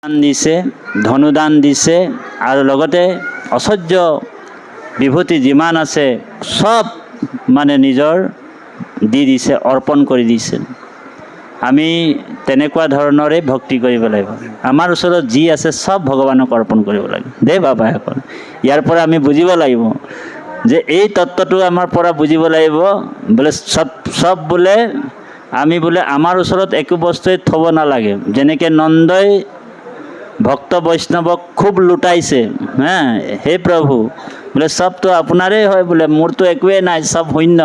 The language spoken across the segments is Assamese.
দান দিছে, ধনুদান দিছে আৰু লগতে অসহ্য বিভূতি যিমান আছে সব মানে নিজৰ দি দিছে, অৰ্পণ কৰি দিছে। আমি তেনেকুৱা ধৰণৰে ভক্তি কৰিব লাগিব। আমাৰ ওচৰত যি আছে সব ভগৱানক অৰ্পণ কৰিব লাগিব দেই বাবাসকল। ইয়াৰ পৰা আমি বুজিব লাগিব যে এই তত্ত্বটো আমাৰ পৰা বুজিব লাগিব বোলে সব বোলে আমি বোলে আমাৰ ওচৰত একো বস্তুৱে থ'ব নালাগে। যেনেকৈ নন্দই ভক্ত বৈষ্ণৱক খুব লুটাইছে, হা, হে প্ৰভু বোলে সবটো আপোনাৰেই হয়, বোলে মোৰতো একোৱেই নাই, সব শূন্য,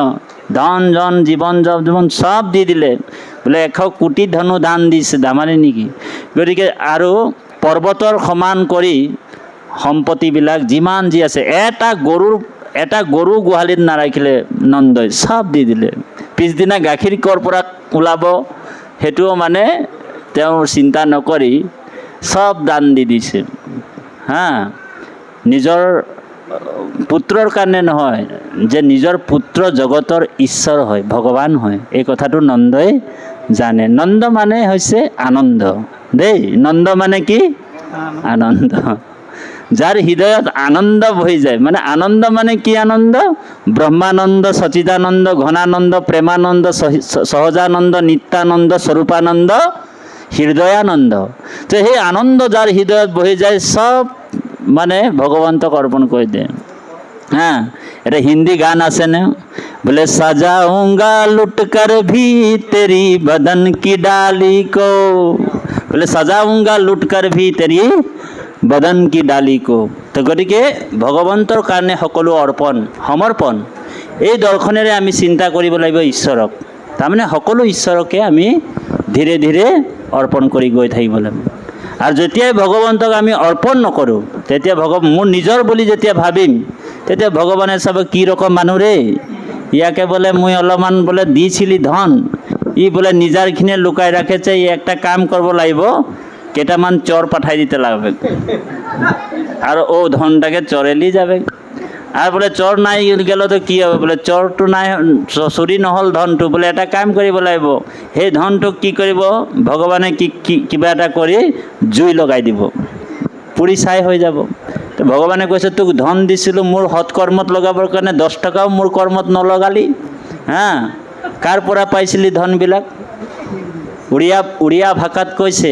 ধন জন জীৱন জীৱন সব দি দিলে, বোলে 100 কোটি ধনু দান দিছে, দামানে নেকি? গতিকে আৰু পৰ্বতৰ সমান কৰি সম্পত্তিবিলাক যিমান যি আছে, এটা গৰু গোহালিত নাৰাখিলে নন্দই, সব দি দিলে। পিছদিনা গাখীৰ ক'ৰ পৰা ওলাব সেইটোও মানে তেওঁ চিন্তা নকৰি সব দান দি দিছে, হা। নিজৰ পুত্ৰৰ কাৰণে নহয়, যে নিজৰ পুত্ৰ জগতৰ ঈশ্বৰ হয়, ভগৱান হয়, এই কথাটো নন্দই জানে। নন্দ মানে হৈছে আনন্দ দেই। নন্দ মানে কি? আনন্দ। যাৰ হৃদয়ত আনন্দ বহি যায়, মানে আনন্দ মানে কি আনন্দ? ব্ৰহ্মানন্দ, সচিদানন্দ, ঘনানন্দ, প্ৰেমানন্দ, সহজানন্দ, নিত্যানন্দ, স্বৰূপানন্দ, হৃদয়ানন্দ। তো সেই আনন্দ যাৰ হৃদয়ত বহি যায় সব মানে ভগৱন্তক অৰ্পণ কৰি দিয়ে, হা। এটা হিন্দী গান আছে না, বোলে সজাऊंगा लुट कर भी तेरी बदन की डाली को, বোলে सजाऊंगा लुट कर भी तेरी बदन की डाली को। তো গতিকে ভগৱন্তৰ কাৰণে সকলো অৰ্পণ সমৰ্পণ, এই দৰ্শনেৰে আমি চিন্তা কৰিব লাগিব ঈশ্বৰক। তাৰমানে সকলো ঈশ্বৰকে আমি ধীৰে ধীৰে অৰ্পণ কৰি গৈ থাকিব লাগিব। আৰু যেতিয়াই ভগৱন্তক আমি অৰ্পণ নকৰোঁ, তেতিয়া মোৰ নিজৰ বুলি যেতিয়া ভাবিম, তেতিয়া ভগৱানে চাব কি ৰকম মানুহ ৰে, ইয়াকে বোলে মই অলপমান বোলে দিছিলি ধন, ই বোলে নিজাৰখিনিয়ে লুকাই ৰাখেছে, ই একটা কাম কৰিব লাগিব, কেইটামান চোৰ পঠাই দিতে লাগবে আৰু ও ধনটাকে চোৰেলি যাবে। আর বলে চোর নাই গেলে তো কি হবে, বলে চোরটো নাই, চুরি নহল ধনটো, বলে এটা কাম কৰিব লাগিব, সেই ধনটোক কি কৰিব, ভগৱানে কিবা এটা কৰি জুই লগাই দিব, পুৰি ছাই হৈ যাব। তো ভগৱানে কৈছে তোক ধন দিছিলোঁ মোৰ সৎকৰ্মত লগাবৰ কাৰণে, 10 টকাও মোৰ কৰ্মত নলগালি, হা। কাৰ পৰা পাইছিলি ধনবিলাক? উড়িয়া ভাষাত কৈছে,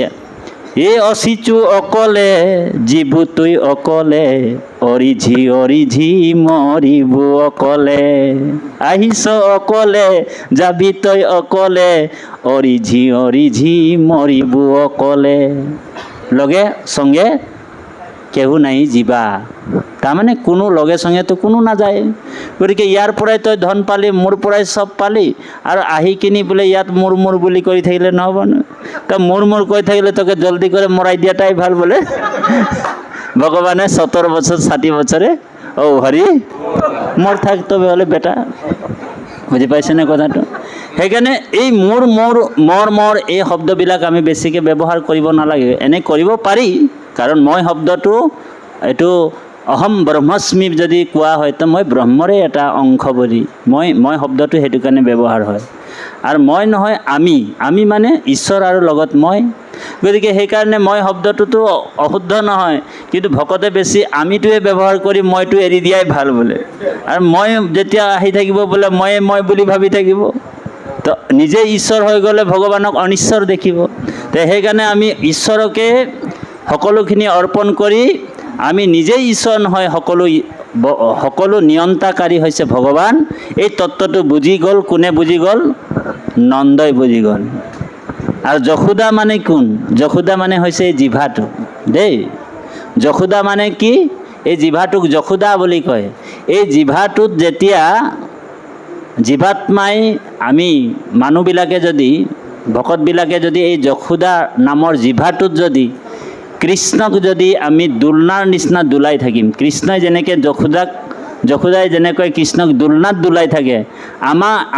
এই অচিচু অকলে জীবু তুই অকলে, অৰিঝি মৰিবু অকলে, আহিছ অকলে যাবি তই অকলে, অৰিঝি মৰিবু অকলে, লগে সঙ্গে কেউ নাই যিবা। তাৰমানে কোনো লগে সঙ্গেতো কোনো নাযায়। গতিকে ইয়াৰ পৰাই তই ধন পালি, মোৰ পৰাই সব পালি, আৰু আহি কিনি বোলে ইয়াত মোৰ বুলি কৰি থাকিলে নহ'ব ন। তো মোৰ কৈ থাকিলে তোকে জলদি কৰে মৰাই দিয়াটাই ভাল বোলে। ভগৱানে 70 বছৰ 60 বছৰে ও হৰি মোৰ থাকতে হবে হলে বেটা, বুঝি পাইছেনে কথাটো? সেইকাৰণে এই মোৰ এই শব্দবিলাক আমি বেছিকৈ ব্যৱহাৰ কৰিব নালাগে। এনে কৰিব পাৰি, কাৰণ মই শব্দটো এইটো অহম ব্ৰহ্মস্মি যদি কোৱা হয়, তো মই ব্ৰহ্মৰে এটা অংশ বুলি মই শব্দটো সেইটো কাৰণে ব্যৱহাৰ হয়। আৰু মই নহয় আমি মানে ঈশ্বৰ আৰু লগত মই। গতিকে সেইকাৰণে মই শব্দটোতো অশুদ্ধ নহয়, কিন্তু ভকতে বেছি আমিটোৱে ব্যৱহাৰ কৰি মইটো এৰি দিয়াই ভাল বোলে। আৰু মই যেতিয়া আহি থাকিব বোলে মই বুলি ভাবি থাকিব, তো নিজে ঈশ্বৰ হৈ গ'লে ভগৱানক অনিশ্বৰ দেখিব। তো সেইকাৰণে আমি ঈশ্বৰকে সকলোখিনি অৰ্পণ কৰি, আমি নিজেই ঈশ্বৰ নহয়, সকলো নিয়ন্তাকাৰী হৈছে ভগৱান। এই তত্ত্বটো বুজি গ'ল, কোনে বুজি গ'ল? নন্দই বুজি গ'ল। আৰু যশোদা মানে কোন? যশোদা মানে হৈছে এই জিভাটো দেই। যশোদা মানে কি? এই জিভাটোক যশোদা বুলি কয়। এই জিভাটোত যেতিয়া জীৱাত্মাই, আমি মানুহবিলাকে যদি, ভকতবিলাকে যদি এই যশোদা নামৰ জিভাটোত যদি কৃষ্ণক যদি আমি দোলনাৰ নিচিনা দোলাই থাকিম, কৃষ্ণই যেনেকৈ যশোদাই যেনেকৈ কৃষ্ণক দোলনাত দোলাই থাকে,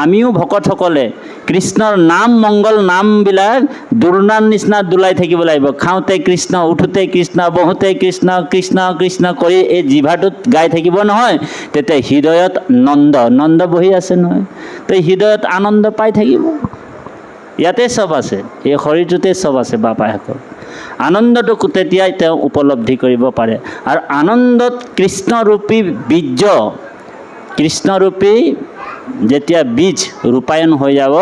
আমিও ভকতসকলে কৃষ্ণৰ নাম মংগল নামবিলাক দোলনাৰ নিচিনা দোলাই থাকিব লাগিব। খাওঁতে কৃষ্ণ, উঠোতে কৃষ্ণ, বহোতে কৃষ্ণ, কৃষ্ণ কৃষ্ণ কৰি এই জিভাটোত গাই থাকিব নহয়, তেতিয়া হৃদয়ত নন্দ বহি আছে নহয়, তো হৃদয়ত আনন্দ পাই থাকিব। ইয়াতে চব আছে, এই শৰীৰটোতে চব আছে বাপাসকল। আনন্দটো তেতিয়াই তেওঁ উপলব্ধি কৰিব পাৰে। আৰু আনন্দত কৃষ্ণৰূপী বীৰ্য, কৃষ্ণৰূপী যেতিয়া বীজ ৰূপায়ণ হৈ যাব,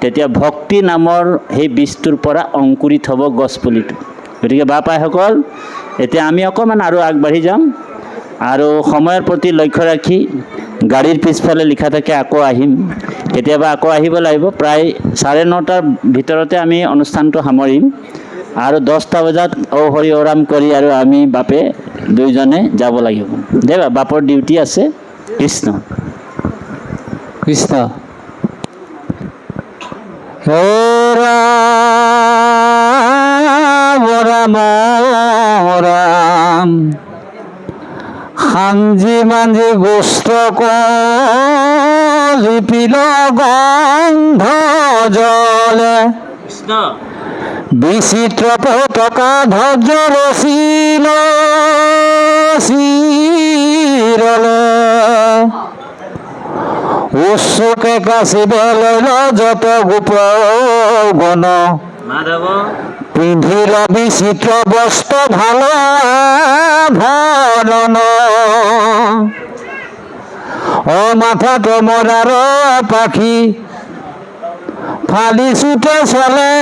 তেতিয়া ভক্তি নামৰ সেই বীজটোৰ পৰা অংকুৰিত হ'ব গছপুলিটো। গতিকে বাপাইসকল, এতিয়া আমি অকণমান আৰু আগবাঢ়ি যাম, আৰু সময়ৰ প্ৰতি লক্ষ্য ৰাখি গাড়ীৰ পিছফালে লিখা থাকে আকৌ আহিম, কেতিয়াবা আকৌ আহিব লাগিব। প্ৰায় 9:30 ভিতৰতে আমি অনুষ্ঠানটো সামৰিম, আৰু 10টা বজাত হৰি ওৰাম কৰি আৰু আমি বাপে দুইজনে যাব লাগিব। দে বাপৰ ডিউটি আছে। কৃষ্ণ কৃষ্ণ। ৰাম ৰাম সাঞ্জি মাঞ্জি গোষ্ঠ লিপিল গন্ধ জলে কৃষ্ণ বিচিত্ৰ পতাকা ধ্বজ ৰচিল চিৰলে উচ্চকে কাচিবলৈ যত গোপ গণ মাধৱ পিন্ধিল বিচিত্ৰ বস্ত্ৰ ভাল ভৰণ মাথা তমৰাৰ পাখি ফালি চুতে চলে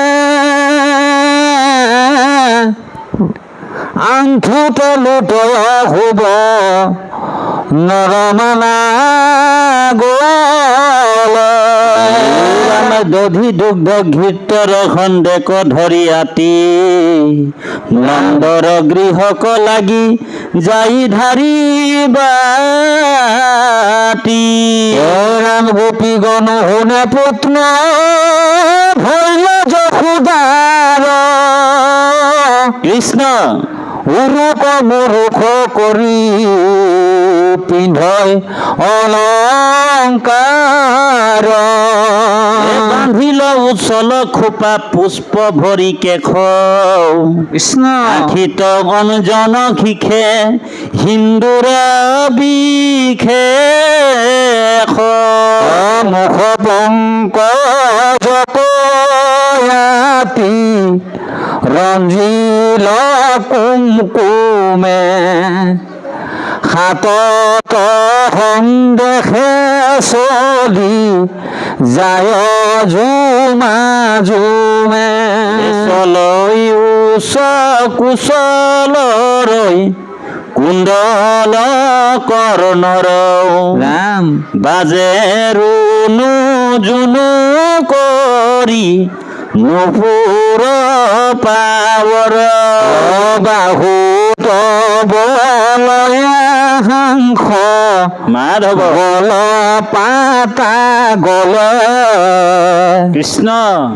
আঁঠুতে লুটে শুব নৰমালা গলে দধি দুগ্ধ ঘৃতৰ খণ্ডেক ধৰি আতি নন্দৰ গৃহক লাগি যাই ধাৰি বাটি ৰাম গোপী গণ শুনে পুত্ৰ ভৈল যশোদাৰ কৃষ্ণ উৰুক মুৰুখ কৰি পিন্ধই অলংকাৰ বান্ধিল উচল খোপা পুষ্প ভৰি কেশ কৃষ্ণ আখিত অঞ্জন শিখে হিন্দুৰ বিখে মুখ পংকজ কয়াতি ৰঞ্জিল কুমকুমে হাতত সন্দেহে চলি যায় জুমা জুমে চলৈ উচ কুশলৰৈ কুণ্ডল কৰ্ণৰ ৰাম বাজে ৰুণু জুনু কৰি নুপুৰ পাৱৰ বাহুত বলয়া সাংস মাধৱ গল পাতা গলে কৃষ্ণ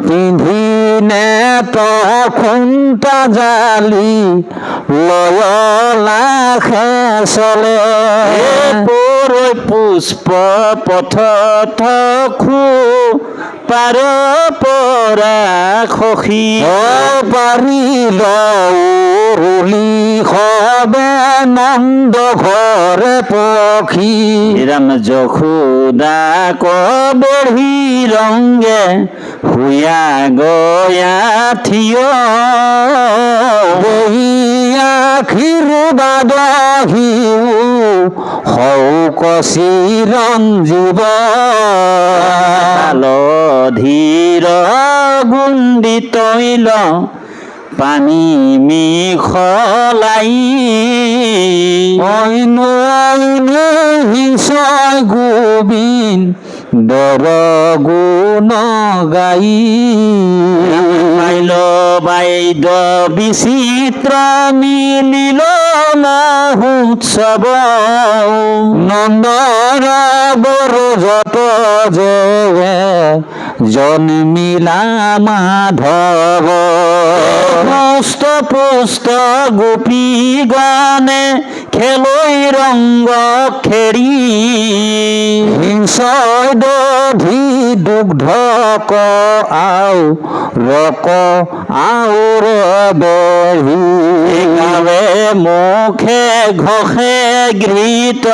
পিন্ধি নেত খুন্তা জালি লয়লাখে চলে পৰৈ পুষ্প পথ খু পাৰ পৰা খসি পাৰিল উৰুলি সবে নন্দ ঘৰে পখী ৰাম যশোদা কবঢ়ি ৰংগে হুয়া গয়া থিয় আখিৰ বাদহিও হৌক চিৰঞ্জীৱ ধীৰ গুন্দি তৈল পানী মিখলাই অইন হিংসয় গোবিন দৰ গুণ গাই পাইল বাইদ বিচিত্ৰ মিলিল মহোৎসৱ নন্দৰ বড়ো যত যে জন্মিলা মাধৱ পুষ্ট পুষ্ট গোপী গানে খেলৈ ৰংগ খেৰি হিংসয় দধি দুগ্ধ ক আও ৰক আউৰ বেঢ়ি গাৱে মুখে ঘষে ঘৃত